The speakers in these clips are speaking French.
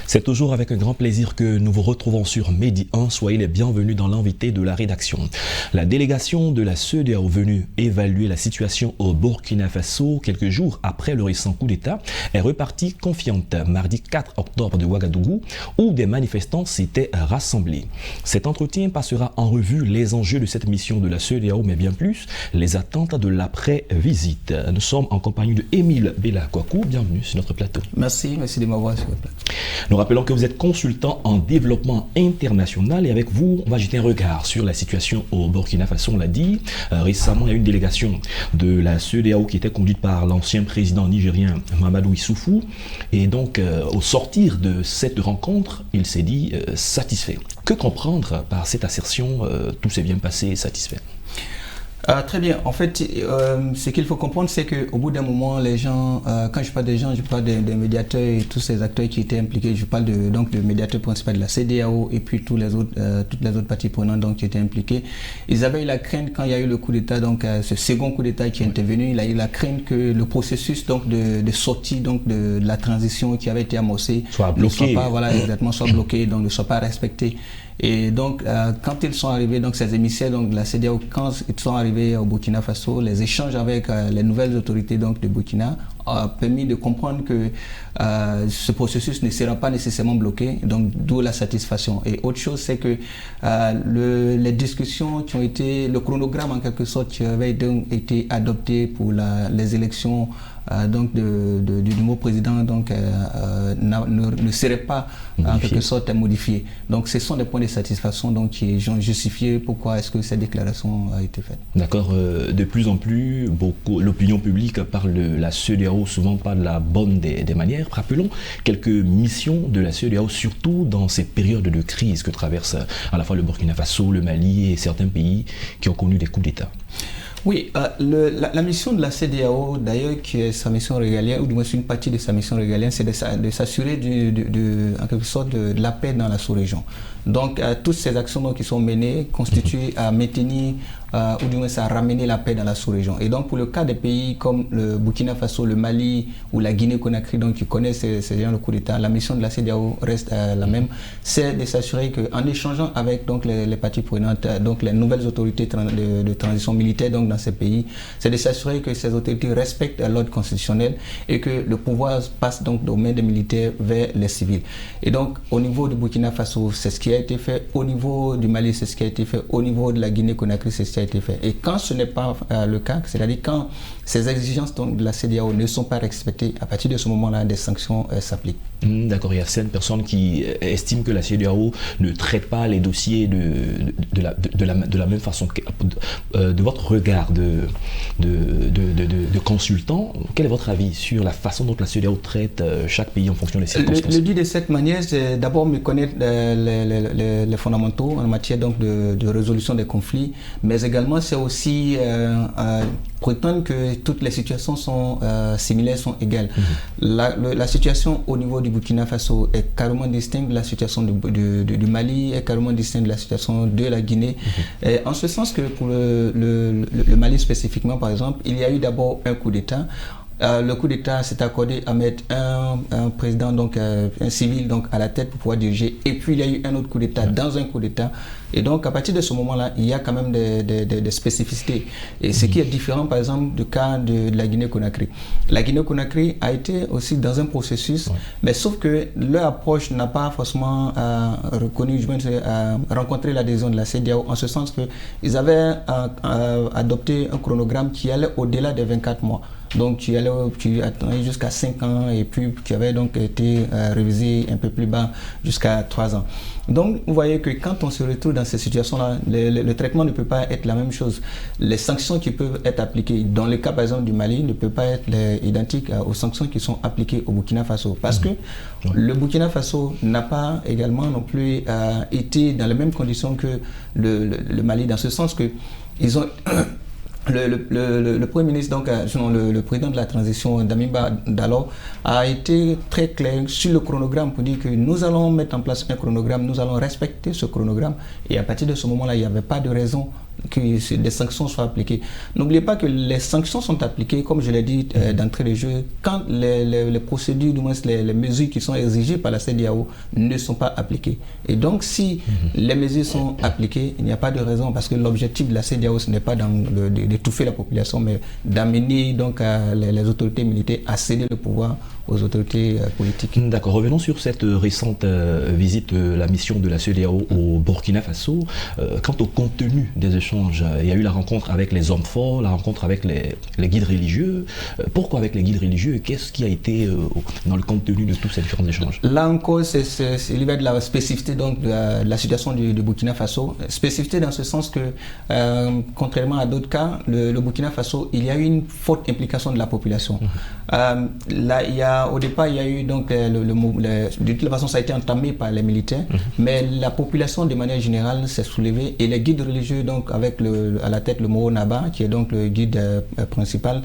C'est toujours avec un grand plaisir que nous vous retrouvons sur Medi 1. Soyez les bienvenus dans l'invité de la rédaction. La délégation de la CEDEAO venue évaluer la situation au Burkina Faso quelques jours après le récent coup d'État est repartie confiante mardi 4 octobre de Ouagadougou où des manifestants s'étaient rassemblés. Cet entretien passera en revue les enjeux de cette mission de la CEDEAO, mais bien plus les attentes de l'après-visite. Nous sommes en compagnie de Émile Bella-Kouakou. Bienvenue sur notre plateau. Merci de m'avoir sur le plateau. Nous rappelons que vous êtes consultant en développement international et avec vous, on va jeter un regard sur la situation au Burkina Faso. On l'a dit, récemment, il y a une délégation de la CEDEAO qui était conduite par l'ancien président nigérien Mamadou Issoufou. Et donc, au sortir de cette rencontre, il s'est dit satisfait. Que comprendre par cette assertion tout s'est bien passé, satisfait? Très bien. En fait, ce qu'il faut comprendre, c'est qu'au bout d'un moment, les gens, quand je parle des gens, je parle des médiateurs et tous ces acteurs qui étaient impliqués. Je parle donc du médiateur principal de la CEDEAO et puis toutes les autres parties prenantes donc, qui étaient impliquées. Ils avaient eu la crainte quand il y a eu le coup d'État, donc ce second coup d'État qui est intervenu, il a eu la crainte que le processus donc de sortie donc de la transition qui avait été amorcée soit bloqué, soit bloqué, donc ne soit pas respecté. Et donc, quand ils sont arrivés, donc ces émissaires donc, de la CEDEAO, quand ils sont arrivés au Burkina Faso, les échanges avec les nouvelles autorités donc, de Burkina ont permis de comprendre que ce processus ne sera pas nécessairement bloqué, donc d'où la satisfaction. Et autre chose, c'est que les discussions qui ont été, le chronogramme en quelque sorte qui avait donc été adopté pour les élections donc du nouveau président donc ne serait pas en quelque sorte modifié. Donc ce sont des points de satisfaction donc qui ont justifié pourquoi est-ce que cette déclaration a été faite. D'accord. De plus en plus, l'opinion publique parle de la CEDEAO, souvent pas de la bonne des manières. Rappelons quelques missions de la CEDEAO, surtout dans ces périodes de crise que traversent à la fois le Burkina Faso, le Mali et certains pays qui ont connu des coups d'État. Oui, la mission de la CEDEAO, d'ailleurs, qui est sa mission régalienne, ou du moins une partie de sa mission régalienne, c'est de s'assurer en quelque sorte de la paix dans la sous-région. Donc, toutes ces actions donc, qui sont menées constituent à maintenir ou du moins à ramener la paix dans la sous-région. Et donc, pour le cas des pays comme le Burkina Faso, le Mali ou la Guinée-Conakry, donc qui connaissent ces gens de coup d'État, la mission de la CEDEAO reste la même, c'est de s'assurer qu'en échangeant avec donc, les parties prenantes, donc les nouvelles autorités de transition militaire donc, dans ces pays, c'est de s'assurer que ces autorités respectent l'ordre constitutionnel et que le pouvoir passe donc des mains des militaires vers les civils. Et donc, au niveau du Burkina Faso, c'est ce qui a été fait. Au niveau du Mali, c'est ce qui a été fait. Au niveau de la Guinée-Conakry, c'est ce qui a été fait. Et quand ce n'est pas le cas, c'est-à-dire quand ces exigences donc, de la CEDEAO ne sont pas respectées, à partir de ce moment-là, des sanctions s'appliquent. D'accord, il y a certaines personnes qui estiment que la CEDEAO ne traite pas les dossiers de la même façon. De votre regard de consultant, quel est votre avis sur la façon dont la CEDEAO traite chaque pays en fonction des circonstances? Le dit de cette manière, c'est d'abord me connaître les fondamentaux en matière donc, de résolution des conflits, mais également c'est aussi prétendre que toutes les situations sont similaires, sont égales. La situation au niveau du Burkina Faso est carrément distincte de la situation du Mali, est carrément distincte de la situation de la Guinée. Et en ce sens que pour le Mali spécifiquement, par exemple, il y a eu d'abord un coup d'État. Le coup d'État s'est accordé à mettre un président, donc un civil donc, à la tête pour pouvoir diriger. Et puis il y a eu un autre coup d'État dans un coup d'État. Et donc à partir de ce moment-là, il y a quand même des spécificités. Et ce qui est différent par exemple du cas de la Guinée-Conakry. La Guinée-Conakry a été aussi dans un processus, mais sauf que leur approche n'a pas forcément rencontré l'adhésion de la CEDEAO, en ce sens qu'ils avaient adopté un chronogramme qui allait au-delà des 24 mois. Donc tu attendais jusqu'à 5 ans et puis qui avait donc été révisé un peu plus bas jusqu'à 3 ans. Donc vous voyez que quand on se retrouve dans ces situations-là, le traitement ne peut pas être la même chose. Les sanctions qui peuvent être appliquées, dans le cas par exemple du Mali, ne peuvent pas être identiques aux sanctions qui sont appliquées au Burkina Faso. Parce que le Burkina Faso n'a pas également non plus été dans les mêmes conditions que le Mali, dans ce sens que ils ont... Le Premier ministre, donc, le président de la transition, Damiba Dalo, a été très clair sur le chronogramme pour dire que nous allons mettre en place un chronogramme, nous allons respecter ce chronogramme. Et à partir de ce moment-là, il n'y avait pas de raison que des sanctions soient appliquées. N'oubliez pas que les sanctions sont appliquées, comme je l'ai dit d'entrée de jeu, quand les procédures, du moins les mesures qui sont exigées par la CEDEAO ne sont pas appliquées. Et donc, si les mesures sont appliquées, il n'y a pas de raison, parce que l'objectif de la CEDEAO, ce n'est pas d'étouffer la population, mais d'amener donc les autorités militaires à céder le pouvoir aux autorités politiques. D'accord. Revenons sur cette récente visite de la mission de la CEDEAO au Burkina Faso. Quant au contenu des échanges, il y a eu la rencontre avec les hommes forts, la rencontre avec les guides religieux. Pourquoi avec les guides religieux et qu'est-ce qui a été dans le contenu de tous ces différents échanges? Là encore, il y a de la spécificité donc, de la situation du Burkina Faso. Spécificité dans ce sens que, contrairement à d'autres cas, le Burkina Faso, il y a eu une forte implication de la population. Là, au départ, il y a eu donc de toute façon, ça a été entamé par les militaires, mais la population de manière générale s'est soulevée et les guides religieux, donc avec à la tête le Moro Naba, qui est donc le guide principal,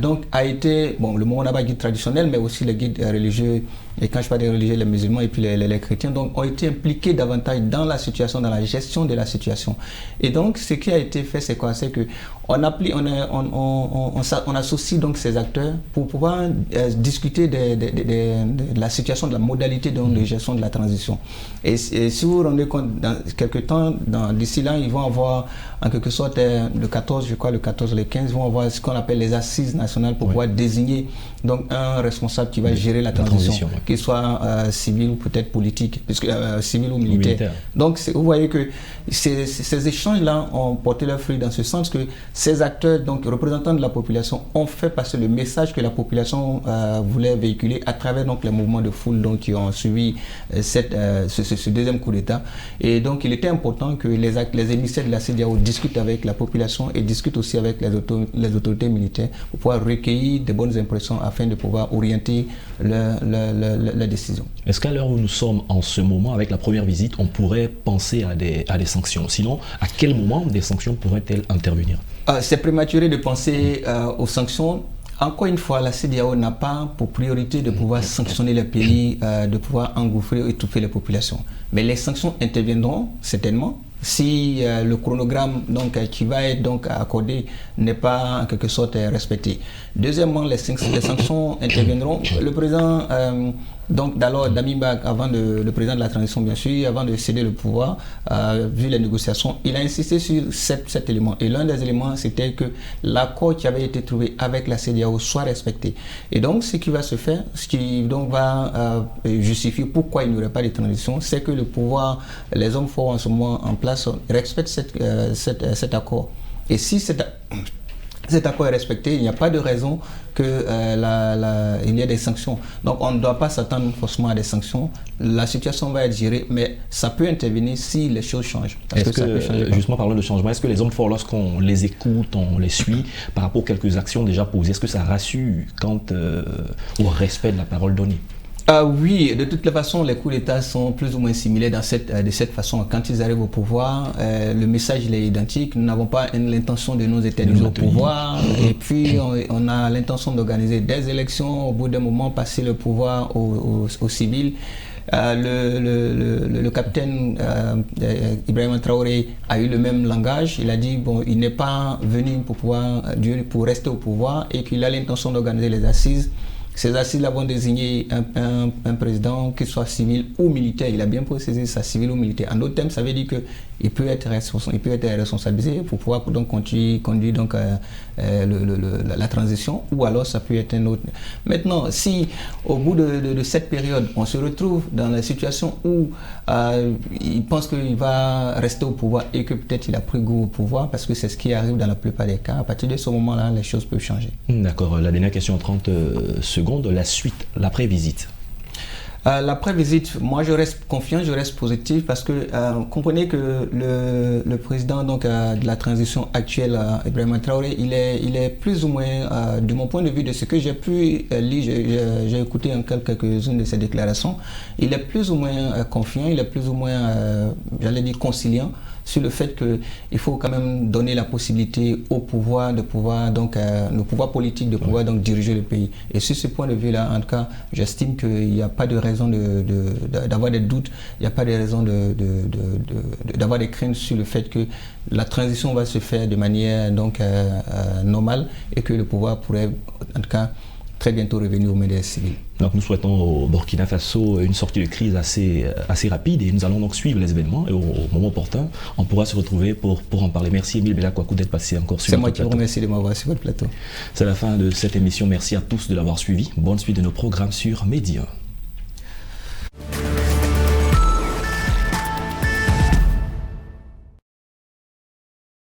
donc a été, bon, le Moro Naba guide traditionnel, mais aussi les guides religieux, et quand je parle des religieux, les musulmans et puis les chrétiens, donc ont été impliqués davantage dans la situation, dans la gestion de la situation. Et donc, ce qui a été fait, c'est quoi? C'est que on associe donc ces acteurs pour pouvoir discuter de la situation, de la modalité de gestion de la transition. Et si vous vous rendez compte, dans quelques temps, d'ici là, ils vont avoir en quelque sorte le 14, je crois, le 14, le 15, ils vont avoir ce qu'on appelle les assises nationales pour pouvoir désigner donc un responsable qui va gérer la transition, qu'il soit civil ou peut-être politique, puisque civil ou militaire. Donc vous voyez que ces échanges-là ont porté leurs fruits dans ce sens que ces acteurs, donc représentants de la population, ont fait passer le message que la population voulait véhiculer à travers donc les mouvements de foule donc, qui ont suivi ce deuxième coup d'État. Et donc il était important que les émissaires de la CEDEAO discutent avec la population et discutent aussi avec les autorités militaires pour pouvoir recueillir de bonnes impressions afin de pouvoir orienter la décision. Est-ce qu'à l'heure où nous sommes en ce moment, avec la première visite, on pourrait penser à des sanctions? Sinon, à quel moment des sanctions pourraient-elles intervenir? C'est prématuré de penser aux sanctions. Encore une fois, la CEDEAO n'a pas pour priorité de pouvoir sanctionner les pays, de pouvoir engouffrer ou étouffer les populations. Mais les sanctions interviendront certainement si le chronogramme donc, qui va être donc, accordé n'est pas en quelque sorte respecté. Deuxièmement, les sanctions interviendront. Le président donc d'alors Damiba, le président de la transition bien sûr, avant de céder le pouvoir, vu les négociations, il a insisté sur cet élément. Et l'un des éléments, c'était que l'accord qui avait été trouvé avec la CEDEAO soit respecté. Et donc, ce qui va se faire, ce qui donc va justifier pourquoi il n'y aurait pas de transition, c'est que le pouvoir, les hommes forts en ce moment en place, respectent cet accord. Et si cet accord est respecté, il n'y a pas de raison qu'il y ait des sanctions. Donc on ne doit pas s'attendre forcément à des sanctions. La situation va être gérée, mais ça peut intervenir si les choses changent. Est-ce que, justement parlant de changement, est-ce que les hommes forts, lorsqu'on les écoute, on les suit, par rapport aux quelques actions déjà posées, est-ce que ça rassure quant au respect de la parole donnée? Oui, de toute façon, les coups d'État sont plus ou moins similaires de cette façon. Quand ils arrivent au pouvoir, le message est identique. Nous n'avons pas l'intention de nous éterniser au pouvoir. Et puis, on a l'intention d'organiser des élections. Au bout d'un moment, passer le pouvoir aux civils. Le capitaine Ibrahima Traoré a eu le même langage. Il a dit bon, il n'est pas venu pour rester au pouvoir et qu'il a l'intention d'organiser les assises. Ces assises-là vont désigner un président, qu'il soit civil ou militaire. Il a bien précisé ça, civil ou militaire. En d'autres termes, ça veut dire qu'il peut être responsabilisé pour pouvoir donc conduire donc, la transition, ou alors ça peut être un autre. Maintenant, si au bout de cette période, on se retrouve dans la situation où il pense qu'il va rester au pouvoir et que peut-être il a pris goût au pouvoir, parce que c'est ce qui arrive dans la plupart des cas, à partir de ce moment-là, les choses peuvent changer. D'accord. La dernière question en 30 secondes, la suite, l'après-visite. L'après-visite, moi je reste confiant, je reste positif parce que comprenez que le président donc, de la transition actuelle, Ibrahima Traoré, il est plus ou moins, de mon point de vue, de ce que j'ai pu lire, j'ai écouté en quelques-unes de ses déclarations, il est plus ou moins confiant, il est plus ou moins, j'allais dire, conciliant sur le fait qu'il faut quand même donner la possibilité au pouvoir le pouvoir politique de pouvoir donc diriger le pays. Et sur ce point de vue-là, en tout cas, j'estime qu'il n'y a pas de raison d'avoir des doutes, il n'y a pas de raison d'avoir des craintes sur le fait que la transition va se faire de manière normale et que le pouvoir pourrait, en tout cas, très bientôt revenir aux médias civils. Donc nous souhaitons au Burkina Faso une sortie de crise assez rapide et nous allons donc suivre les événements et au moment opportun, on pourra se retrouver pour en parler. Merci Émile Bella-Kouakou d'être passé encore sur notre plateau. C'est moi qui vous remercie de m'avoir sur votre plateau. C'est la fin de cette émission. Merci à tous de l'avoir suivi. Bonne suite de nos programmes sur Medi 1.